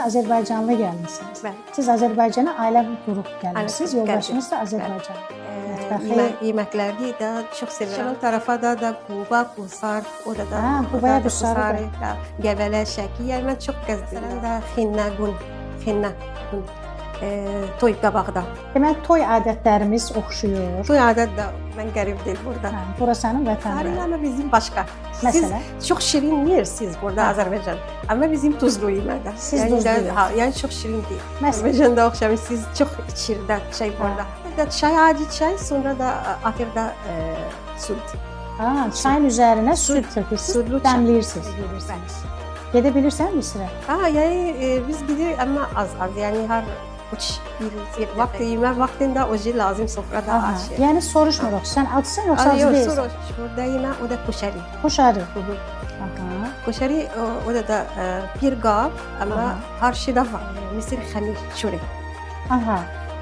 Azərbaycanlı gəlmisiniz. Bəli. Siz Azərbaycana ailə qurub gəlmisiniz, Ailə qurub yoldaşınız da gəldim. Azərbaycan. Mətbəxi. Yeməkləri də çox sevirəm. Şəmən tərəfə da Quba, Qusar, orada Ha, Qubaya, Qusarı da, Gəbələ, Şəki. Yəni mən çox gəzdim. Məsələn də Xinna Gun, toy qabaqda. Deməli, toy adətlərimiz oxşuyur. Toy adət də mən qərib deyil burada. Hə, bura sənin vətənin. Tarih amma bizim başqa. Məsələn? Siz çox şirin yeyirsiniz burada Azərbaycan. Amma bizim tuzlu yemədə. Siz duzlu yeyirsiniz. Yəni çox şirin deyil. Məsələn? Azərbaycanda oxşamır. Siz çox içirdə çay burada. Çay, acı çay, sonra da axırda süd. Ha, çayın üzərinə süd tökürsünüz, dəmləyirsiniz. Gedə bilirsən Misrə? Ha, yəni biz gidirik amma az. Yəni hər 3 il vaxt yemək vaxtında o şey lazım sofrada aşı. Yəni soruşmuruq. Sən acsan yoxsa acı deyilsən? Yox, şurada yemək o da koşari. Koşari. Aha. Koşari o da bir qab amma hər şeydə var. Misir xəmir çörək. Aha.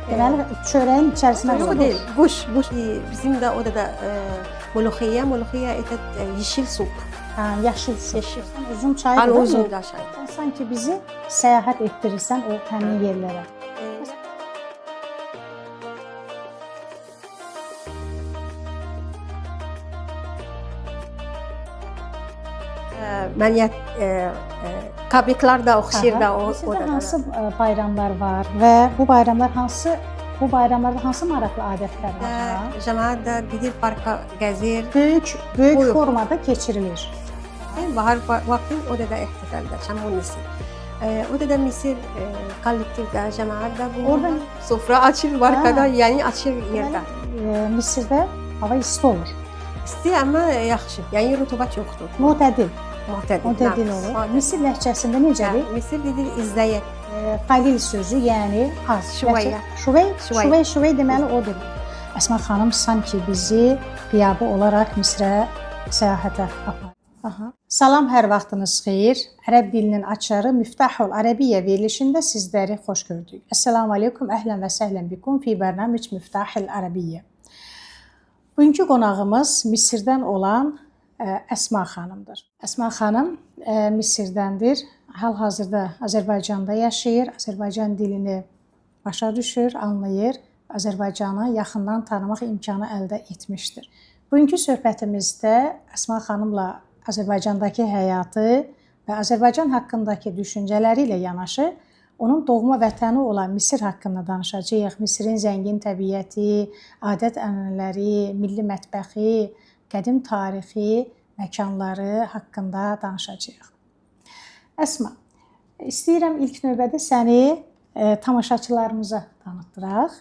Deməli çörəyin içərisinə yox deyil. Quş. Bizim də o da muluxiya etet yeşil sup. Ha, yaşıl sup. Uzun çay da uzun da çay. Sanki bizi səyahət etdirirsən o həmin yerlərə. Məniyyət kabiklər də oxşayır da o. Sizdə hansı bayramlar var və bu bayramlarda hansı maraqlı adətlər var? Cəmaət də gedir parka gəzir. Böyük formada keçirilir. Bahar vaxtı o da ehtifalda Şamonisi. O da Misir kollektivdə cəmaət də burada sofra açır barkada, yəni açır yerdə. Misirdə hava isti olur. İsti amma yaxşı. Yəni rütubət yoxdur. Mütədil olur. Misir ləhcəsində necədir? Misir dedir izləyək. Qalil sözü, yəni az. Şuvey deməli odur. Əsmə xanım sanki bizi qiyabi olaraq Misrə səyahətə aparır. Salam, hər vaxtınız xeyir. Ərəb dilinin açarı Miftahul Ərəbiyyə verilişində sizləri xoş gördük. Assalamu aleykum, əhlən və səhlən bikum fi bərnamic Miftahul Ərəbiyyə. Bugünkü qonağımız Misirdən olan Əsma xanımdır. Əsma xanım Misirdəndir. Hal-hazırda Azərbaycanda yaşayır, Azərbaycan dilini başa düşür, anlayır, Azərbaycanı yaxından tanımaq imkanı əldə etmişdir. Bugünkü söhbətimizdə Əsma xanımla Azərbaycandakı həyatı və Azərbaycan haqqındakı düşüncələri ilə yanaşı, onun doğma vətəni olan Misir haqqında danışacağıq. Misirin zəngin təbiəti, adət-ənənələri, milli mətbəxi, qədim tarixi, məkanları haqqında danışacağıq. Əsma, istəyirəm ilk növbədə səni tamaşaçılarımıza tanıtdıraq.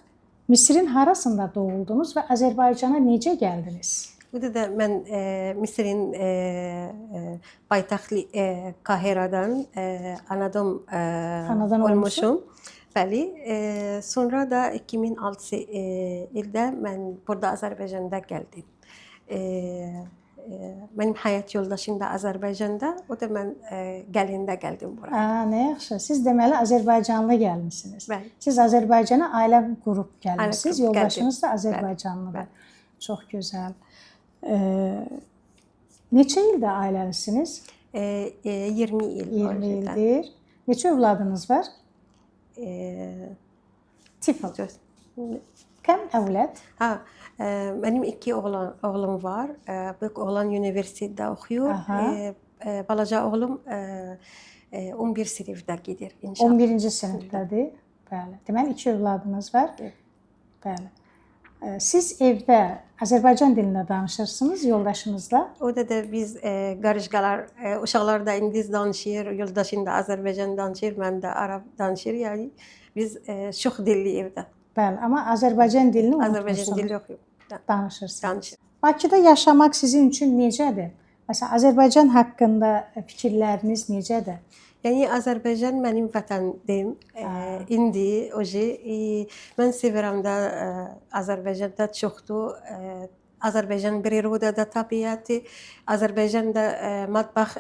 Misirin harasında doğuldunuz və Azərbaycana necə gəldiniz? Bu da mən Misirin paytaxtı Qahiradan anadan olmuşum. Bəli. Sonra da 2006 ildə mən burada Azərbaycanda gəldim. Mənim həyat yoldaşım da Azərbaycanda, o da mən gəlində gəldim bura. Nə yaxşı. Siz deməli Azərbaycanlı gəlmisiniz. Bəli. Siz Azərbaycana ailə qurub gəlmisiniz, yoldaşınız da Azərbaycanlıdır. Çox gözəl. Neçə ildə ailəlisiniz? 20 il. 20 ildir. Neçə övladınız var? Tifl. Kəm əvlad? Mənim 2 oğlum var. Böyük oğlan universitetdə oxuyur. Balaca oğlum 11 sinifdə gedir inşallah. 11-ci sinifdədir. Bəli. Deməli 2 övladınız var? Bəli. Siz evdə Azərbaycan dilində danışırsınız yoldaşınızla? O da biz qarışqalar, uşaqlar da ingilis danışır, yoldaşım da Azərbaycan danışır, mən də Arab danışır. Yəni biz çox dilli evdə. Bəli, amma Azərbaycan dilini unutmursunuz. Azərbaycan dili yox. Danışırsınız. Bakıda yaşamaq sizin üçün necədir? Məsələn, Azərbaycan haqqında fikirləriniz necədir? Yəni Azərbaycan mənim vətəndim. İndi mən sevirəm də Azərbaycanda çoxdur. Azərbaycan prirodada təbiəti, Azərbaycanda mətbəx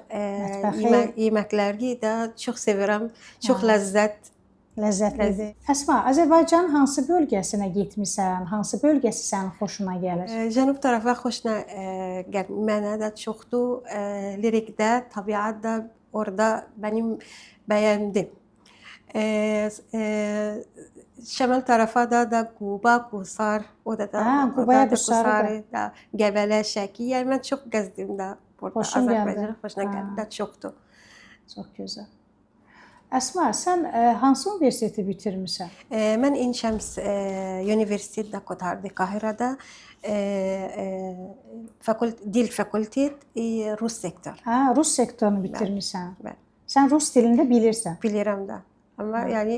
yeməkləri də çox sevirəm. Çox ləzzətlidir. Əsma, Azərbaycanın hansı bölgəsinə getmisən? Hansı bölgəsi sənin xoşuna gəlir? Cənub tərəfə xoşuna gəlir. Mənə də çoxdur. Lirikdə, təbiətdə orada mənim bəyəndim. Şəmal tərəfə da Quba, Qusar, o da Qubaya, Qusarı da, Qəbələ, Şəki. Yəni mən çox gəzdim də burada Xoşun gəldi? Azərbaycan, xoşuna gəldi də çoxdur. Çox gözəl. Əsma, sən hansı universiteti bitirmisən? Mən Ain Shams Universitetdə qurtardı Qahirədə. Dil fakültet, Rus sektor. Rus sektorunu bitirmisən. Bəli. Sən rus dilində bilirsən. Bilirəm də. Amma yəni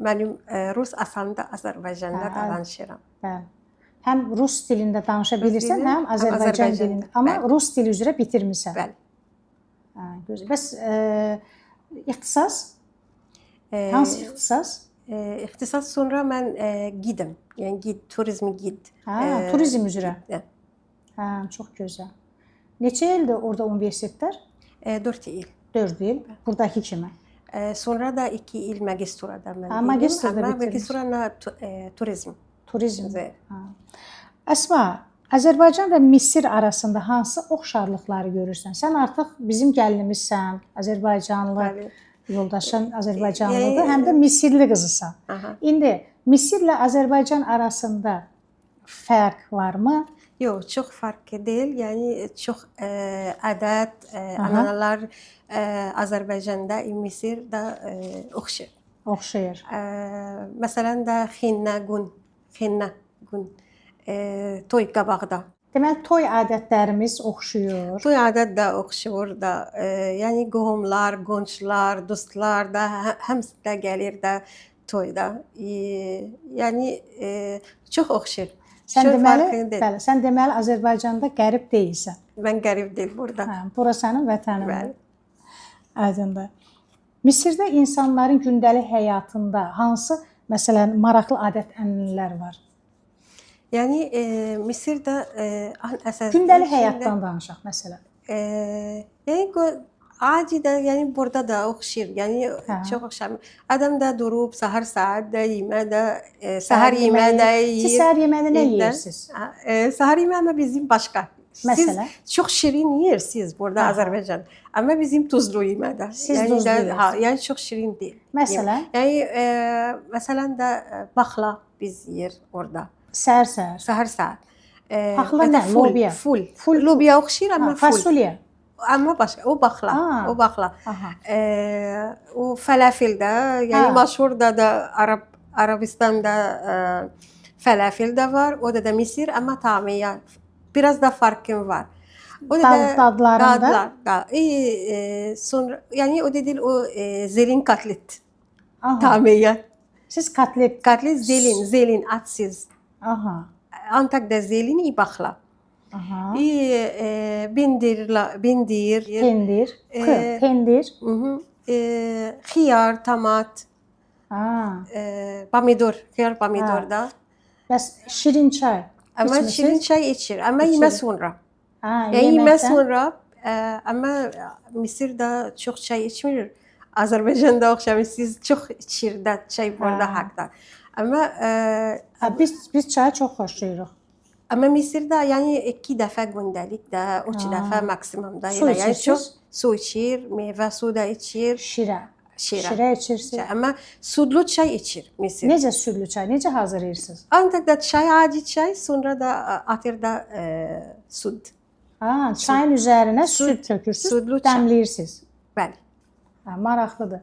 mənim rus aslında Azərbaycanda danışıram. Bəli. Həm rus dilində danışa bilirsən, həm Azərbaycan dilində. Amma rus dili üzrə bitirmisən. Bəli. Gözəl. Bəs ixtisas? Hansı ixtisas? İxtisas sonra mən gidim. Yəni turizm gid. Turizm üzrə. Çox gözəl. Neçə ildir orada universitetlər? 4 il. 4 il. Buradakı kimi. Sonra da 2 il magistrada mən gedim. Magistrada bitirmiş. Magistrada turizm. Turizm. Əsma, Azərbaycan və Misir arasında hansı oxşarlıqları görürsən? Sən artıq bizim gəlinimizsən, Azərbaycanlı, yoldaşın Azərbaycanlıdır, həm də Misirli qızısan. İndi Misirlə Azərbaycan arasında fərq varmı? Yox, çox fərqli deyil. Yəni çox ədət, ənənələr Azərbaycanda, Misirdə oxşayır. Oxşayır. Məsələn də xinna gün, toy qabaqda. Deməli, toy adətlərimiz oxşuyur. Toy adət də oxşuyur da. Yəni qohumlar, qonşular, dostlar da hamısı da gəlir də toyda. Yəni çox oxşuyur. Sən deməli Azərbaycanda qərib deyilsən. Mən qərib deyil burada. Bura sənin vətənin. Aydındır. Misirdə insanların gündəlik həyatında hansı, məsələn, maraqlı adət-ənənələr var? Yəni Misirdə əsas gündəlik həyatdan danışaq məsələn. Yəni Acidə, yəni burada da oxşayır. Yəni çox oxşamır. Adam da durub səhər saatda yemədə, səhər yemədə yeyir. Siz səhər yeməyində nə yeyirsiniz? Səhər yeməyi bizim başqa. Məsələn? Siz çox şirin yeyirsiniz burada Azərbaycan. Amma bizim tuzlu yemədə. Siz duzlu yeyirsiniz. Yəni çox şirin deyil. Məsələn? Yəni məsələn də baxla biz yeyir orada. Səhər. Səhər saat. Baxla nə? Lobiya. Full. Lobiya oxşayır amma full. Fasulye. Amma başqa, o baxla. O baxla. O fəlafil də, yəni məşhur da Arabistanda fəlafil də var. O da Misir, amma tamamilə biraz da farkı var. O da dadlarında. Sonra yəni o dediğin o zelin katlet. Tamamilə. Siz katlet. Katlet zelin atsız. Antakya zelini baxla. Pendir, xiyar, tomat, pomidor, xiyar, pomidor da. Bəs şirin çay? Amma şirin çay içir, amma yemək sonra. Yemək sonra, amma Misirdə çox çay içmir. Azərbaycanda oxşamır, siz çox içir də çay burada haqda. Amma biz çayı çox xoşlayırıq. Amma Misirdə yəni 2 dəfə gündəlik də, 3 dəfə maksimumda. Yəni çox su içir, meyvə suyu da içir. Şirə içirsiniz. Amma sudlu çay içir Misir. Necə sudlu çay? Necə hazırlayırsınız? Antakda çay, adi çay, sonra da atırda sud. Çayın üzərinə süd tökürsünüz, dəmləyirsiniz. Bəli. Maraqlıdır.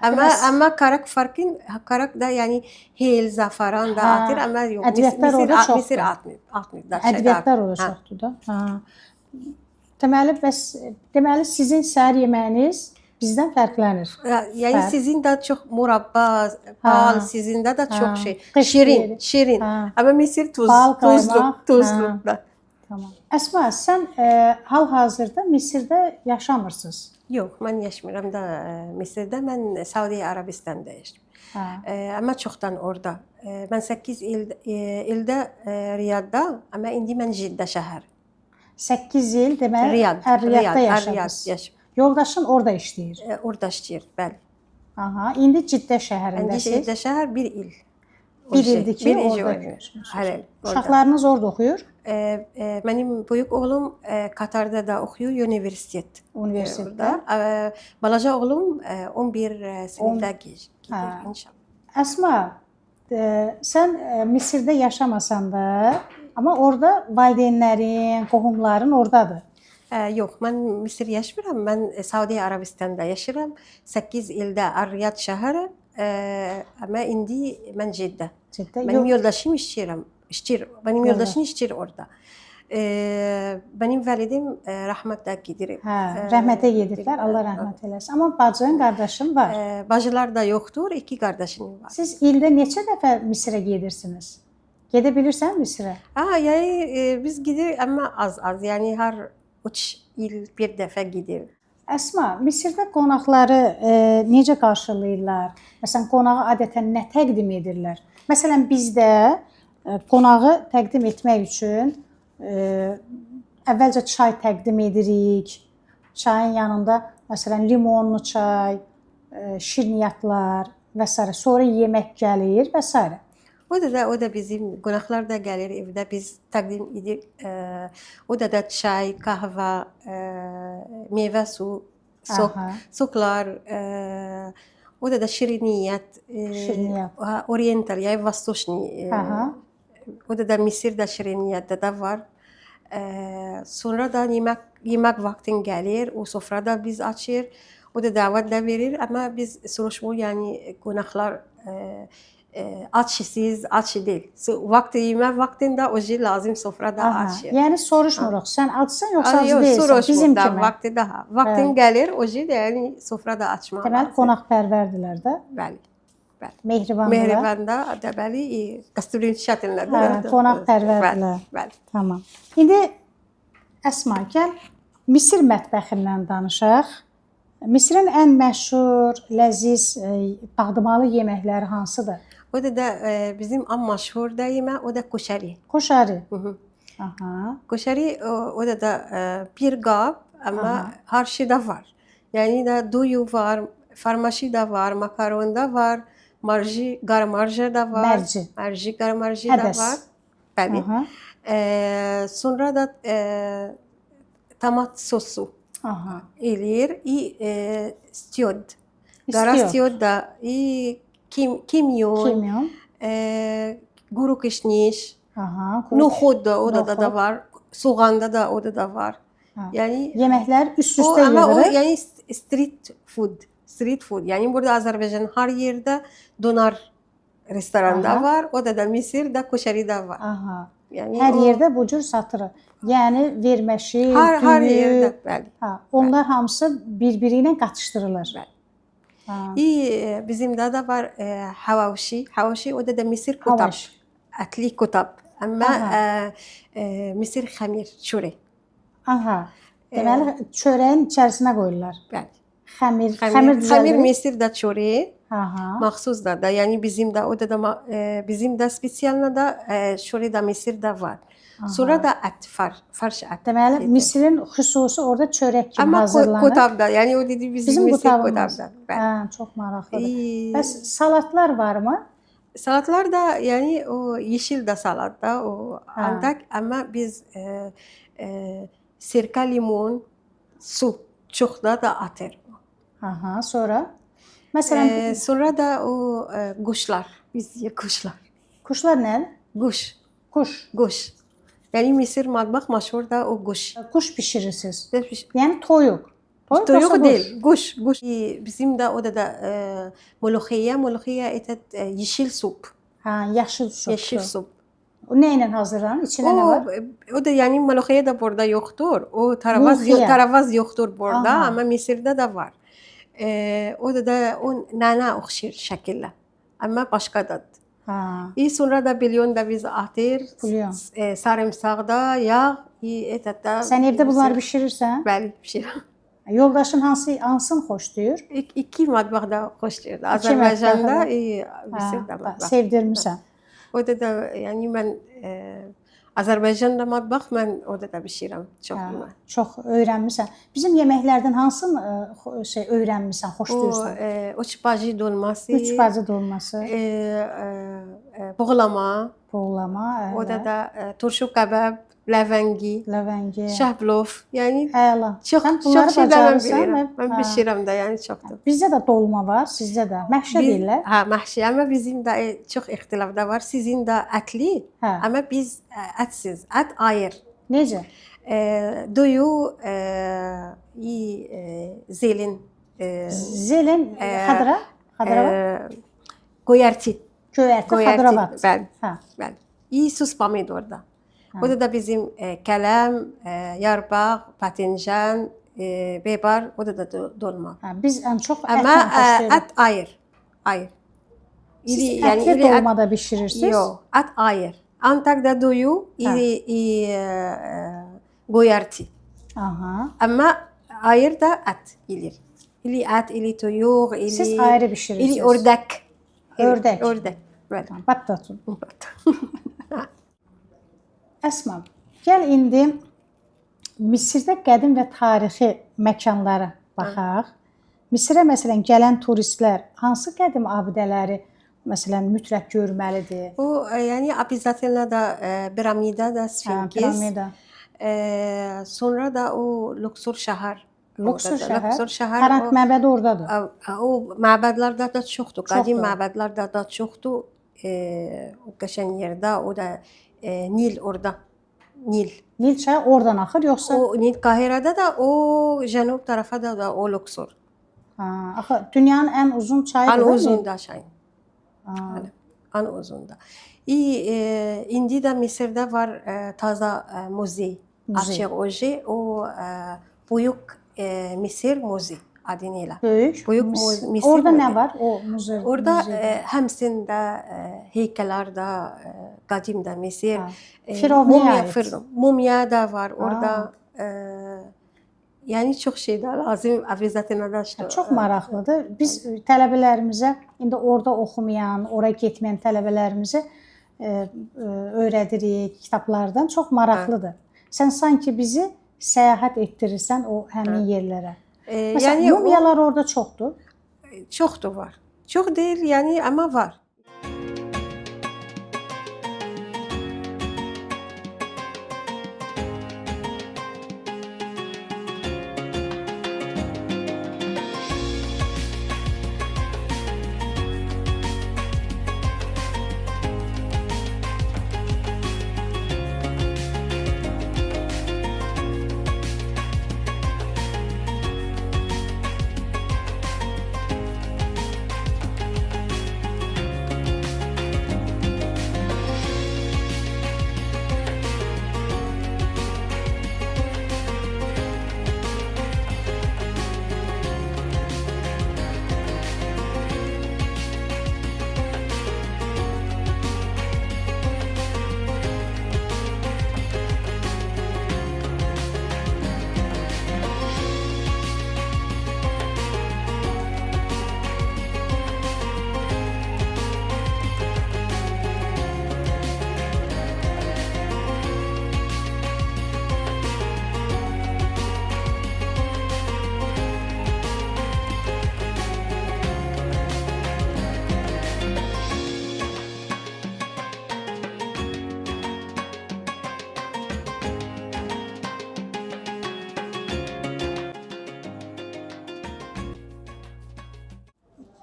Amma qaraq farkın, qaraq da yəni hel, zafaran da atır, amma yox. Ədviyyatlar orada çoxdur. Misir atmır. Ədviyyatlar orada çoxdur da. Deməli, sizin səhər yeməyiniz bizdən fərqlənir. Yəni sizin də çox murabba, bal, sizin də çox şey. Şirin. Amma Misir tuzlu da. Tamam. Əsma, sən hal-hazırda Misirdə yaşamırsınız. Yox, mən yaşamıram da Misirdə. Mən Saudi Arabistanda yaşayıram. Amma çoxdan orada. Mən 8 ildə Riyadda, amma indi mən Ciddə şəhər. 8 il deməli Riyadda yaşayırsınız. Yoldaşın orada işləyir. Orada işləyir, bəli. İndi Ciddə şəhərindəsiz. İndi Ciddə şəhər 1 il. Bir ildir ki orada görürsünüz. Uşaqlarınız orada oxuyur? Mənim böyük oğlum Katarda da oxuyur, universitetdə. Balaca oğlum 11 sinifdə gedir inşallah. Əsma, sən Misirdə yaşamasan da, amma orada valideynlərin, qohumların oradadır. Yox, mən Misir yaşamıram. Mən Saudiya Arabistan'da yaşıram. 8 ildə Ar-Riyad şəhəri, amma indi mən Ciddə. Benim yoldaşım işçir. Benim yoldaşım işçir orada. Benim validim rəhmətə gedir. Rəhmətə gedirlər, Allah rəhmət eləsin. Amma bacın, qardaşın var. Bacılar da yoxdur, 2 qardaşım var. Siz ildə neçə dəfə Misirə gedirsiniz? Gedə bilirsən Misirə? Yəni biz gidirik, amma az. Yəni hər 3 il bir dəfə gidir. Əsma, Misirdə qonaqları necə qarşılayırlar? Məsələn, qonağı adətən nə təqdim edirlər? Məsələn, bizdə qonağı təqdim etmək üçün əvvəlcə çay təqdim edirik. Çayın yanında məsələn limonlu çay, şirniyyatlar və s. Sonra yemək gəlir və s. O da bizim qonaqlar da gəlir evdə biz təqdim edirik. O da çay, qəhvə, meyvə suyu, soklar, o da şirniyyat, oriental, yani vastoşni. O da Misirdə şirniyyatda da var. Sonra da yemək vaxtın gəlir, o sofrada biz açır. O da dəvət də verir, amma biz soruşmuyor, yani qonaqlar açsız, aç deyil. Yemək vaxtında o şey lazım sofrada açır. Yəni soruşmuruq, sən açsan yoxsa az deyilsən, bizim kimi. Vaxtın gəlir, o şey yəni sofrada açmaq lazım. Deməli, qonaqpərvərdirlər də? Bəli. Mehribanlılar. Da bəli, qəsturun şətinlər. Qonaqpərvərdirlər. Bəli. Tamam. İndi Əsma, gəl Misir mətbəxindən danışaq. Misirin ən məşhur, ləziz, bağdımalı yeməkləri hansıdır? O da bizim ən məşhur da yemək, o da koşari. Koşari. Koşari o da bir qab, amma hər şey də var. Yəni də duyu var, farmaşı da var, makaron da var, qarmarja da var. Mərci qarmarji da var. Bəli. Sonra da tomat sosu eləyir. Stiyod. Qara stiyod da, kimyon, quru kişniş, noxud da o da var, soğanda da o da var. Yəni yeməklər üst-üstə yığılır. Amma o yəni street food. Yəni burada Azərbaycan hər yerdə donar restoranda var, o da Misirdə koşari da var. Yəni hər yerdə bu cür satılır. Yəni verməşi, hər yerdə, bəli. Onlar hamısı bir-biri ilə qatışdırılır. Bəli. Bizim də var havavşi. Havavşi o da Misir kutab. Ətli kutab. Amma Misir xəmir, çörək. Deməli çörəyin içərisinə qoyurlar. Bəli. Xəmir Misirdə çörək. Məxsus da. Yəni bizim də spesialna da çörək də Misirdə var. Sonra da ət, farş ət. Deməli Misirin xüsusi orada çörək kimi hazırlanır. Amma kutabda, yəni o dedi bizim Misir kutabda. Çox maraqlıdır. Bəs salatlar varmı? Salatlar da, yəni o yeşil də salat da, o andak, amma biz sirka, limon, su çox da atır. Sonra? Məsələn, sonra da o quşlar, biz yeyək quşlar. Quşlar nədir? Quş. Yəni Misir mətbəx məşhur da o quş. Quş bişirirsiniz. Yəni toyuq. Toyuq deyil, quş. Bizim də o da moloxiya etet yeşil sup. Yaşıl sup. Yeşil sup. O nə ilə hazırlanır? İçində nə var? O da yəni moloxiya da burada yoxdur. O taravaz yoxdur burada, amma Misirdə də var. O da o nana oxşar şəkillə. Amma başqadır. Sonra da bilyon da biz atır. Sarımsaqda, yağ, etətdə. Sən evdə bunları bişirirsən? Bəli, bişirirəm. Yoldaşın hansını xoşlayır? İki mətbəxdə xoşlayır. Azərbaycanda, Misirdə mətbəx. Sevdirmirsən. O da yəni mən Azərbaycanda mətbəx mən o da bişirirəm çox. Çox öyrənmisən. Bizim yeməklərdən hansını öyrənmisən, xoşlayırsan? Üç bacı dolması. Üç bacı dolması. buğlama. Buğlama, O da turşu kabab, ləvəngi, şahblof. Yəni çox şeylər mən bilirəm. Mən bişirəm də, yəni çoxdur. Bizdə də dolma var, sizdə də. Məhşə deyirlər. Hə, məhşi, amma bizim də çox ixtilaf da var. Sizin də ətli, amma biz ətsiz, ət ayrı. Necə? Duyu zelin. Zelin, xadra? Xadravat? Goyarti. Göyərti, xadravat. Bəli. Sus pomidor da. O da bizim kələm, yarpaq, patlıcan, biber, o da dolma. Biz ən çox ətlə bişiririk. Amma ət ayrı. Siz ətli dolmada bişirirsiniz? Yox, ət ayrı. Antakda duyu, goyarti. Amma ayrı da ət gelir. İli ət, ili tuyuq, ili... Siz ayrı bişirirsiniz? İli ördək. Ördək. Bəli. Battatun. Əsma, gəl indi Misirdə qədim və tarixi məkanlara baxaq. Misirə məsələn gələn turistlər hansı qədim abidələri məsələn mütləq görməlidir? O, yəni обязательно da piramida da Sfinks. Piramida. Sonra da o Luxor şəhər. Luxor şəhər. Karank məbədi oradadır. O məbədlərdə də çoxdur. Qədim məbədlərdə də çoxdur. O qəşəng yerdə, o da Nil orada. Nil çayı oradan axır yoxsa? O Nil Qahirədə də, o cənub tərəfdə də o Luxor. Axı dünyanın ən uzun çayıdır. Ən uzun da çay. Ən uzun da. İndi də Misirdə var taza muzey. Açıq oje, o Böyük Misir Muzey adıyla. Böyük Misir. Orada nə var o muzey? Orada həmçində heykəllər də, qədim də Misir. Mumya da var orada. Yəni çox şey də lazım, əvəzətənə çox maraqlıdır. Biz tələbələrimizə, indi orada oxumayan, ora getməyən tələbələrimizə öyrədirik kitablardan. Çox maraqlıdır. Sən sanki bizi səyahət etdirirsən o həmin yerlərə. Məsələn, mumyalar orada çoxdur. Çoxdur var. Çox deyil, yəni amma var.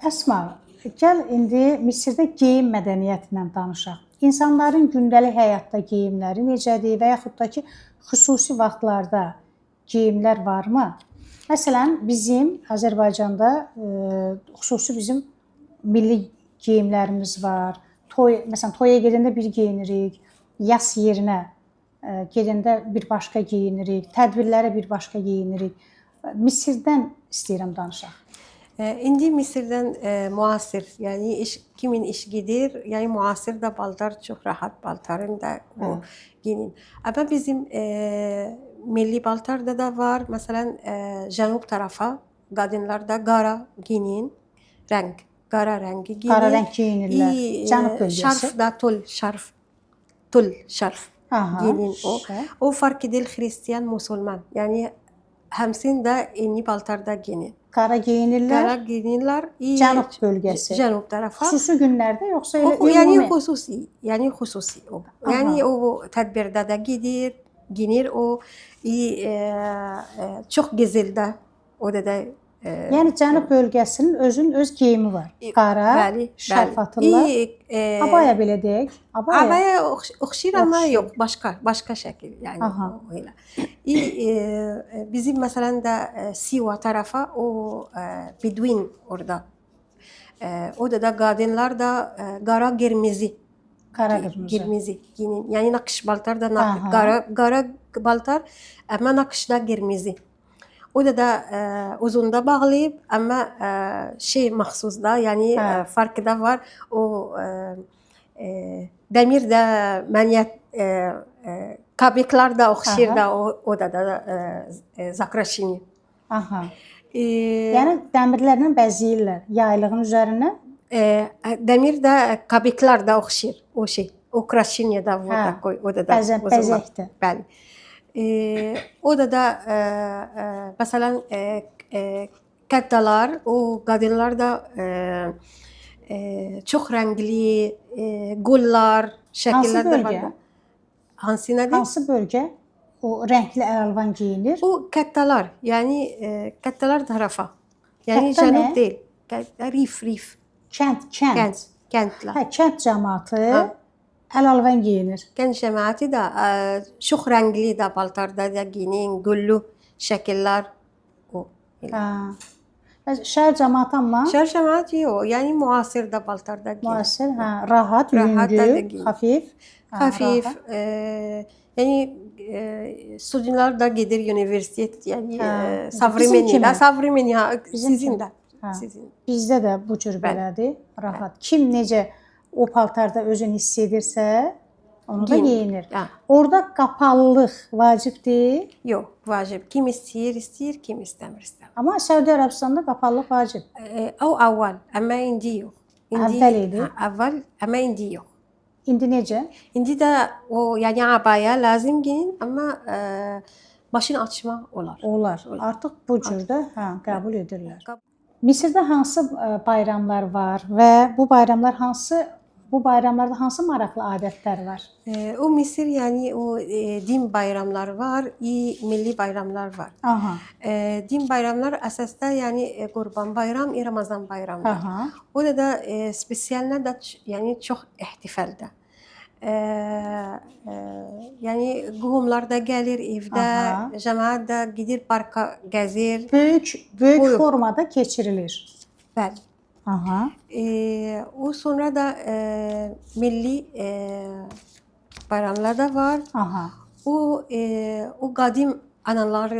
Əsma, gəl indi Misirdə geyim mədəniyyətindən danışaq. İnsanların gündəlik həyatda geyimləri necədir və yaxud da ki, xüsusi vaxtlarda geyimlər varmı? Məsələn, bizim Azərbaycanda xüsusi bizim milli geyimlərimiz var. Məsələn, toya gedəndə bir geyinirik, yas yerinə gedəndə bir başqa geyinirik, tədbirlərə bir başqa geyinirik. Misirdən istəyirəm danışaq. İndi Misirdən müasir, yəni kimin iş gedir, yəni müasir də paltar çox rahat paltarın da o geyinin. Amma bizim milli paltarda da var. Məsələn, cənub tərəfə qadınlarda qara geyinin, rəng, qara rəngi geyinir. Qara rəng geyinirlər. Cənub bölgəsi. Şarf da tul şarf geyinin o. O fark edir Hristiyan, musulman. Yəni həmçinin də enli paltarda geyinir. Qara geyinirlər. Qara geyinirlər. Cənub bölgəsi. Cənub tərəfə. Xüsusi günlərdə yoxsa elə ümumi? Yəni xüsusi o. Yəni o tədbirdə də geyinir o. Çox gözəldə o da yəni Cənub bölgəsinin öz geyimi var. Qara, şərf atırlar. Abaya belə deyək. Abaya oxşayır amma yox, başqa şəkil. Yəni elə. Bizim məsələn də Siva tərəfə o Beduin orada. O da qadınlar da qara qırmızı. Qırmızı giyinir. Yəni nakış paltar da qara paltar amma nakışda qırmızı. O da uzunda bağlayıb amma məxsus da, yəni farkı da var. O dəmir də məniyyət kabiklar da oxşayır da o da zakraşini. Yəni dəmirlərlə bəzəyirlər yaylığın üzərinə. Dəmir də kabiklar da oxşayır o şey. O kraşiniya da burada koy. O da bəzəkdir. Bəli. O da məsələn kaddalar, o qadınlar da çox rəngli gullar, şəkillər də var. Hansı nədir? Hansı bölgə? O rəngli əlvan geyinir. O kaddalar, yəni kaddalar tərəfə. Yəni cənub deyil. Rif. Kəndlər. Kənd cəmaatı əl-alvan geyinir. Kənd cəmaəti də çox rəngli də paltarda da geyinir, güllü şəkillər o. Şəhər cəmaəti amma? Şəhər cəmaəti yox, yəni müasir də paltarda geyinir. Müasir, rahat, yüngül, xafif. Xafif. Yəni studentlər də gedir universitet, yəni savrimeni sizin də. Bizdə də bu cür belədir, rahat. Kim necə o paltarda özünü hiss edirsə, onu da geyinir. Orada qapalılıq vacibdir? Yox, vacib. Kim istəyir, kim istəmir. Amma Səudiyyə Ərəbistanında qapalılıq vacib. O avval, amma indi yox. Əvvəl idi? Əvvəl, amma indi yox. İndi necə? İndi də o, yəni abaya lazım geyin, amma başını açmaq olar. Olar. Artıq bu cürdə qəbul edirlər. Misirdə hansı bayramlar var və bu bayramlarda hansı maraqlı adətlər var? O Misir, yəni o din bayramları var, milli bayramlar var. Din bayramlar əsasda yəni Qurban bayram, Ramazan bayramı. O da spesialına da yəni çox ehtifalda. Yəni qohumlar da gəlir evdə, cəmaət də gedir parka gəzir. Böyük formada keçirilir. Bəli. O sonra da milli bayramlar da var. O qadim analar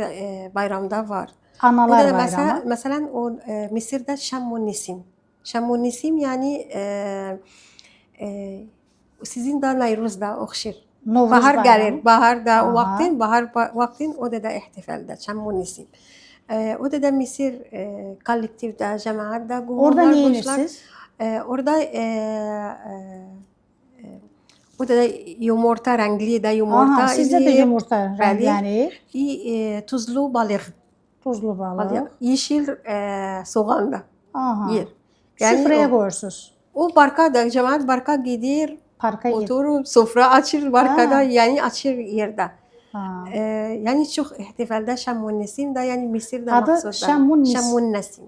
bayramda var. Analar bayramı. Məsələn o Misirdə Şammun Nisim. Şammun Nisim yəni sizin də Nayruzda oxşayır. Bahar gəlir, baharda o vaxtın o da ehtifalda Şammun Nisim. O da Misir kollektivdə, cəmaətdə orada nə edirsiniz? Orada o da yumurta rəngli də yumurta. Sizdə də yumurta rənglənir. Tuzlu balıq. Tuzlu balıq. Yeşil soğan da yer. Süfrəyə qoyursunuz. O barkada, cəmaət barka gedir. Parka oturub, sofra açır barkada, yəni açır yerdə. Yəni çox ehtifalda Şammun Nisim da, yəni Misirdə məxsusda. Adı Şammun Nisim.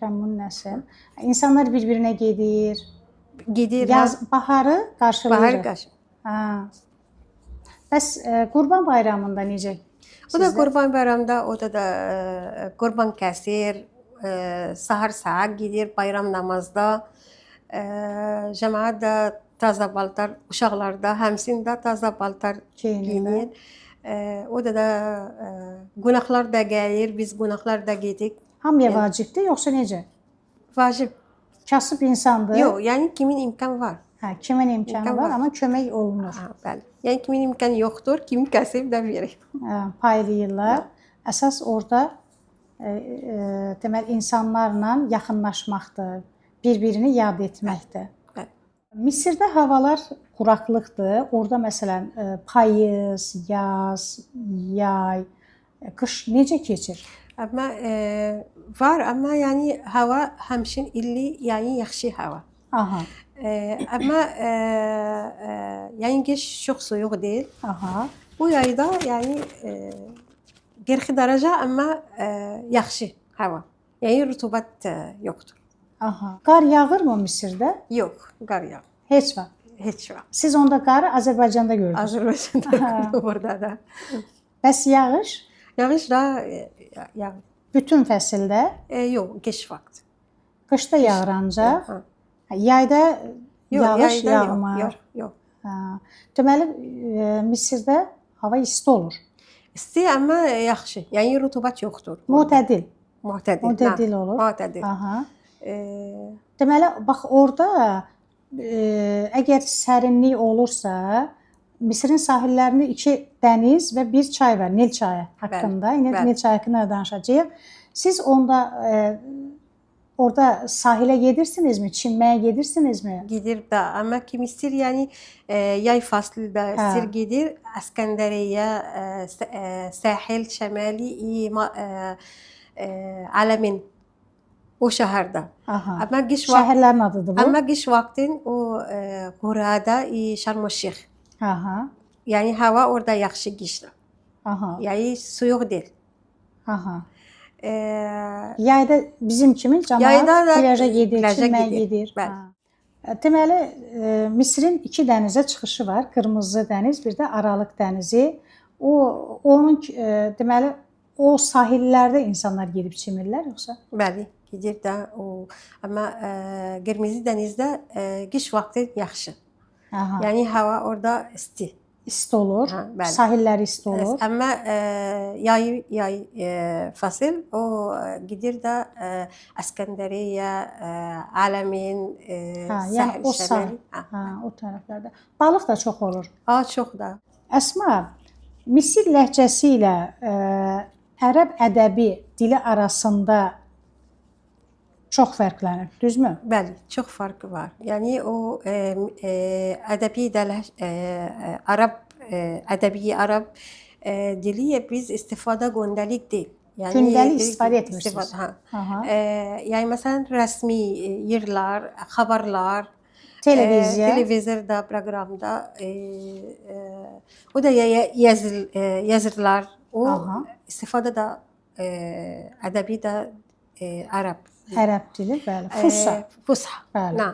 Şammun Nisim. İnsanlar bir-birinə gedir. Gedir. Baharı qarşılayır. Baharı qarşılayır. Bəs Qurban bayramında necə? O da Qurban bayramında, o da qurban kəsir, sahar saat gedir bayram namazda. Cəmaət də taza paltar, uşaqlarda həmçində taza paltar geyinir. O da qonaqlar da gəlir, biz qonaqlar da gedirik. Hamıya vacibdir, yoxsa necə? Vacib. Kasıb insandır. Yox, yəni kimin imkan var. Kimin imkanı var, amma kömək olunur. Bəli. Yəni kimin imkanı yoxdur, kimin kasıb da verir. Paylayırlar. Əsas orada deməli insanlarla yaxınlaşmaqdır, bir-birini yad etməkdir. Misirdə havalar quraqlıqdır. Orada məsələn payız, yaz, yay Qış necə keçir? Amma var, amma yəni hava həmişin illi, yəni yaxşı hava. Aha. Amma yəni qış çox soyuq deyil. Aha. Bu yayda yəni 40 dərəcə, amma yaxşı hava. Yəni rütubət yoxdur. Aha. Qar yağırmı Misirdə? Yox, qar yağmır. Heç vaxt. Heç vaxt. Siz onda qarı Azərbaycanda gördünüz. Azərbaycanda burada da. Bəs yağış? Yağış da yağır. Bütün fəsildə? Yox, qış vaxtı. Qışda yağır ancaq. Yayda yağış yağmır. Yox. Deməli Misirdə hava isti olur. İsti, amma yaxşı. Yəni rütubət yoxdur. Mütədil. Mütədil olur. Mütədil. Aha. Deməli bax orada əgər sərinlik olursa, Misirin sahillərində 2 dəniz və 1 çay var, Nil çayı haqqında. İndi Nil çayı haqqında danışacağıq. Siz onda orada sahilə gedirsinizmi, çimməyə gedirsinizmi? Gedir də, amma ki Misir yəni yay faslında Misir gedir, Əskəndəriyyə, sahil şəmali Aləmin o şəhərdə. Amma qış şəhərlərin adıdır bu. Amma qış vaxtın o Qurada, Şərm-el-Şeyx. Aha. Yəni hava orada yaxşı qışda. Aha. Yəni soyuq deyil. Aha. Yayda bizim kimi cəmaət plaja gedir, çimməyə gedir. Deməli Misirin 2 dənizə çıxışı var. Qırmızı dəniz, bir də Aralıq dənizi. Onun deməli o sahillərdə insanlar gedib çimirlər yoxsa? Bəli, gedir də o. Amma Qırmızı dənizdə qış vaxtı yaxşı. Aha. Yəni hava orada isti. İsti olur. Sahilləri isti olur. Amma yay fasil o gedir də Əskəndəriyyə, Aləmin, yəni o sahil. O tərəflərdə. Balıq da çox olur. Çox da. Əsma, Misir ləhcəsi ilə ərəb ədəbi dili arasında çox fərqlənir, düzmü? Bəli, çox fərqi var. Yəni o ədəbi ərəb dili biz istifadə gündəlik deyil. Yəni gündəlik istifadə etmirsiniz. Yəni məsələn rəsmi yerlər, xəbərlər, televizorda, proqramda o da yazırlar. O istifadə də ədəbi də ərəb dili, bəli. Fusha. Bəli.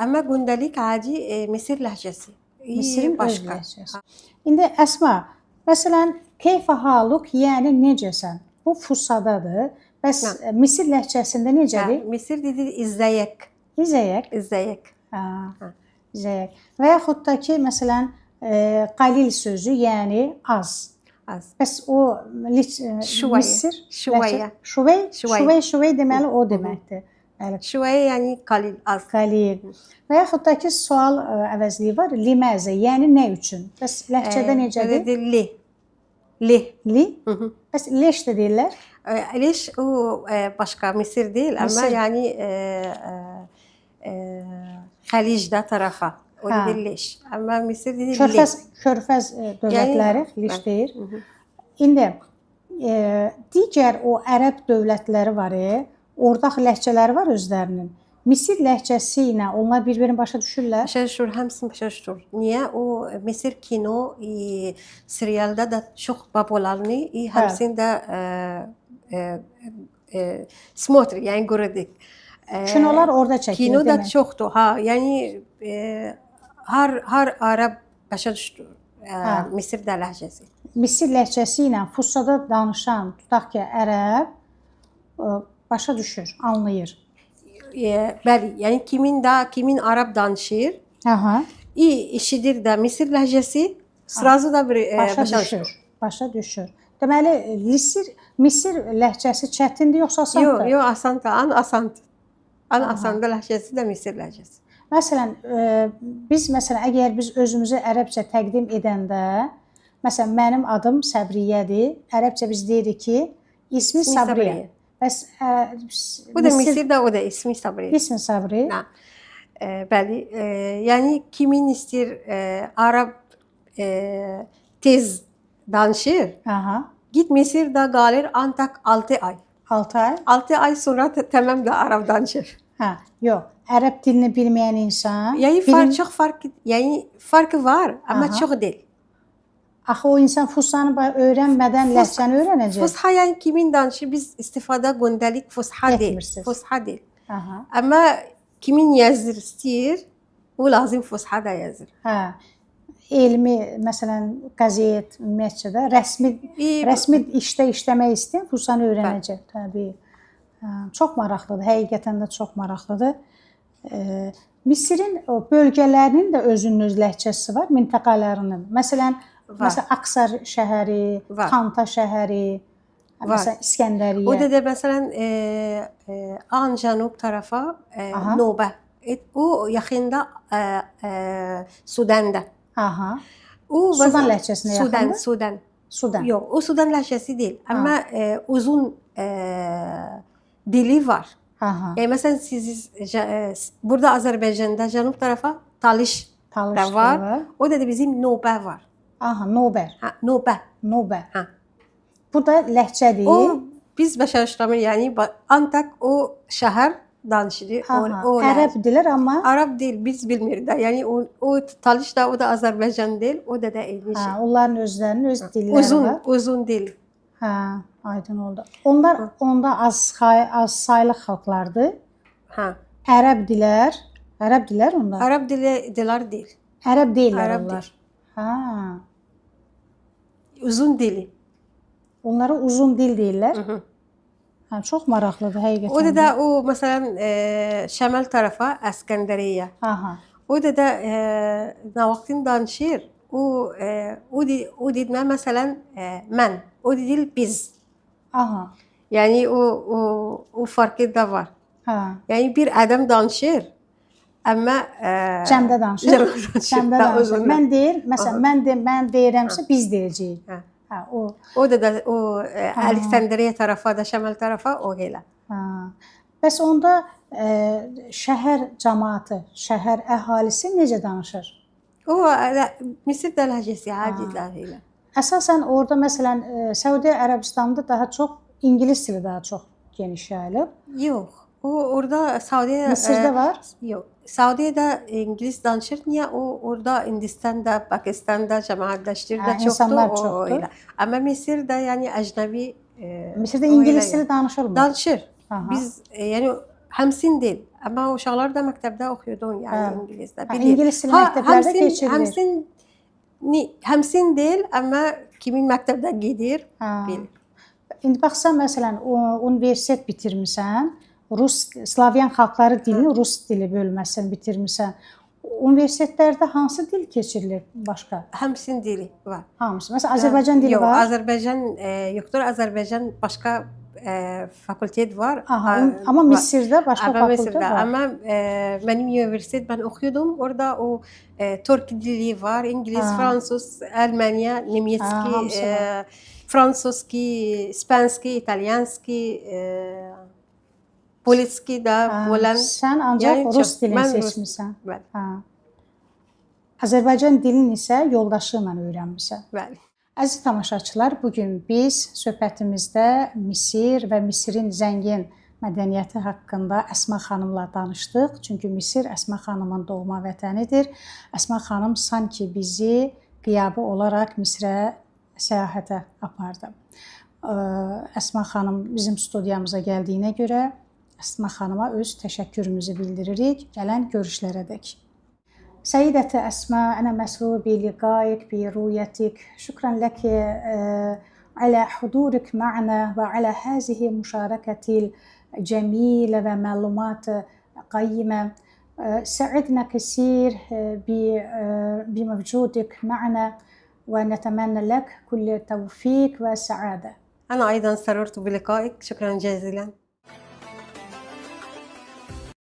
Amma gündəlik adi Misir ləhcəsi. Misirin öz ləhcəsi. İndi Əsma, məsələn, keyfə haluk, yəni necəsən? Bu Fusadadır. Bəs Misir ləhcəsində necədir? Misir dili izləyək. İzləyək? İzləyək. İzləyək. Və yaxud da ki, məsələn, qalil sözü, yəni az. Bəs o Misir şuvey deməli o deməkdir. Şuvey yəni qalil, az. Qalil. Və yaxud da ki, sual əvəzliyi var, liməzə, yəni nə üçün? Bəs ləhcədə necədir? Li. Bəs leş də deyirlər? Leş o başqa Misir deyil, amma yəni Xəlicdə tərəfa. O deyil leş. Amma Misir deyil li. Körfəz dövlətləri leş deyir. İndi digər o ərəb dövlətləri var, orada ləhcələri var özlərinin. Misir ləhcəsi ilə onlar bir-birini başa düşürlər? Başa düşür, həmsini başa düşür. Niyə? O Misir kino, serialda da çox popularlı, həmsində смотрит, yəni görürük. Kinolar orada çəkilir. Kino da çoxdur. Yəni hər ərəb başa düşür Misirdə ləhcəsi. Misir ləhcəsi ilə Fusada danışan, tutaq ki, ərəb başa düşür, anlayır. Bəli, yəni kimin ərəb danışır, eşidir də Misir ləhcəsi, sırası da başa düşür. Deməli, Misir ləhcəsi çətindir yoxsa asandır? Yox, asandır. Ən asandır ləhcəsi də Misir ləhcəsi. Məsələn, əgər biz özümüzü ərəbcə təqdim edəndə, məsələn, mənim adım Səbriyyədir, ərəbcə biz deyirik ki, ismi Sabriyə. Bəs bu da Misirdə o da ismi Sabriyə. İsmi Sabriyə. Bəli, yəni kimin istəyir ərəb tez danışır, Git Mısır'da kalır ancak 6 ay. 6 ay? 6 ay sonra tamam da Arap danışır. Ha, yox. Ərəb dilini bilməyən insan, Yani çok farkı var ama Aha. çok değil. axı o insan Fushanı öyrənmədən ləhcəni öyrənəcək. Fusha yani kimin danışır? Biz istifade gündelik fusha değil. Etmirsiniz. Fusha değil. Aha. Ama kimin yazır istiyor, o lazım fusha da yazır. Ha. Elmi, məsələn, qəzet, ümumiyyətcə də rəsmi işdə işləmək istəyən Fushanı öyrənəcək təbii. Çox maraqlıdır, həqiqətən də çox maraqlıdır. Misrin bölgələrinin də özünün öz ləhcəsi var, mintəqələrinin. Məsələn, Aksar şəhəri, Xanta şəhəri, məsələn, İskəndəriyyə. O da məsələn An cənub tərəfə Nobə. O yaxında Sudan'da. Aha. O Sudan ləhcəsinə yaxındır? Sudan. Yox, o Sudan ləhcəsi deyil. Amma uzun dili var. Aha. Yəni məsələn siz burada Azərbaycanda cənub tərəfə Talış da var. O da bizim Nobə var. Aha, Nobər. Ha, Nobə. Nobə. Ha. Bu da ləhcədir. O biz başa yəni ancaq o şəhər danışır. O Ərəb dilər amma Arap değil, biz bilmirik da. Yəni o Talış da o da Azərbaycan deyil, o da eyni şey. Onların özlərinin öz dilləri var. Uzun dil. Hə, aydın oldu. Onlar onda az saylı xalqlardır. Hə. Ərəb dilər onlar. Arap dilər deyil. Ərəb deyillər Arab onlar. Hə. Uzun dili. Onlara uzun dil deyirlər. Hə, çox maraqlıdır həqiqətən. O da o məsələn şəmal tərəfə İskəndəriyyə. Aha. O da nə vaxtın danışır. O deyilmə məsələn mən. O deyil biz. Aha. Yəni o farkı da var. Hə. Yəni bir adam danışır. Amma cəmdə danışır. Cəmdə danışır. Mən deyir, məsələn, mən deyirəmsə biz deyəcəyik. Hə, o da o Aleksandriya tərəfə də şəmal tərəfə o elə. Hə. Bəs onda şəhər cəmaəti, şəhər əhalisi necə danışır? O Misir ləhcəsi adidir elə. Əsasən orada məsələn Səudiyyə Ərəbistanında daha çox ingilis dili daha çox geniş yayılıb. Yox. O orada Saudiya Mısırda var? Yox. Saudiyada İngilis danışır. Niyə? O orada Hindistan'da, Pakistan'da cəmaətləşdir də çoxdur. Amma Mısırda yəni əcnəbi Mısırda ingilis dili danışılmır. Danışır. Biz yəni həmsin deyil. Amma uşaqlar da məktəbdə oxuyurdu yəni ingilisdə. İngilis dili məktəblərdə keçirilir. Həmsin deyil, amma kimin məktəbdə gedir bilir. İndi baxsan məsələn universitet bitirmisən, Slavyan xalqları dilini Rus dili bölməsini bitirmisən. Universitetlərdə hansı dil keçirilir başqa? Həmsin dili var. Hamısı. Məsələn Azərbaycan dili var? Yox, Azərbaycan yoxdur. Azərbaycan başqa fakultet var. Amma Misirdə başqa fakultet var. Amma mənim universitet mən oxuyurdum. Orada o Türk dili var, İngilis, Fransız, Almanya, Nemyetski, Fransuski, İspanski, İtalyanski, Polski da, Poland. Sən ancaq Rus dilini seçmisən. Azərbaycan dilini isə yoldaşı ilə öyrənmisən. Bəli. Əziz tamaşaçılar, bugün biz söhbətimizdə Misir və Misirin zəngin mədəniyyəti haqqında Əsmə xanımla danışdıq. Çünki Misir Əsmə xanımın doğma vətənidir. Əsmə xanım sanki bizi qiyabi olaraq Misrə səyahətə apardı. Əsmə xanım bizim studiyamıza gəldiyinə görə Əsmə xanıma öz təşəkkürümüzü bildiririk. Gələn görüşlərədək. Səyyidəti Əsmə, ənə məsrur bi liqaik, bi rüyətik. Şükran ləki alə hudurik ma'na və alə həzihi müşarəkətil cəmilə və məlumat qayyimə. سعدنا كثير بموجودك معنا ونتمنى لك كل توفيق وسعادة. أنا أيضا سررت بلقائك. شكرا جزيلا.